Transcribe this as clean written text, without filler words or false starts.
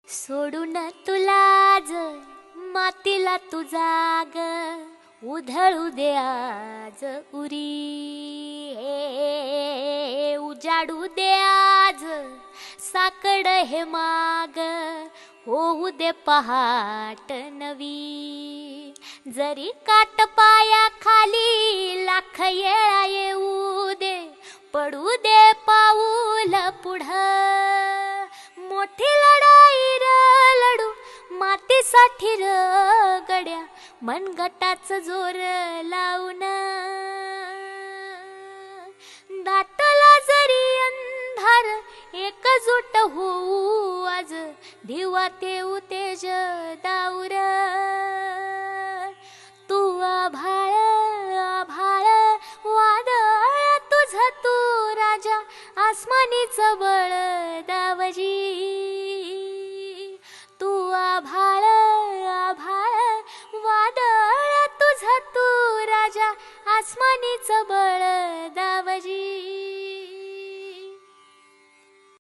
सोडून तुला मातीला तू जाग उधळू दे आज उरी उजाडू दे आज साकड हे माग होऊ दे पहाट नवी जरी काट पाया खाली लाख येळा येऊ दे पडू दे पाऊल पुढं मोठी लढाई र लढू मातीसाठी र गड्या मनगटाच जोर लावून दाटला जरी अंधार एकजूट होऊ आज दिवा तेऊ तेज दाऊर तू आभाळ आभाळ वादळ तुझ तू राजा आसमानीच बळ दावजी तू आभाळ आभाळ वादळ तुझ तू राजा आसमानीच बळ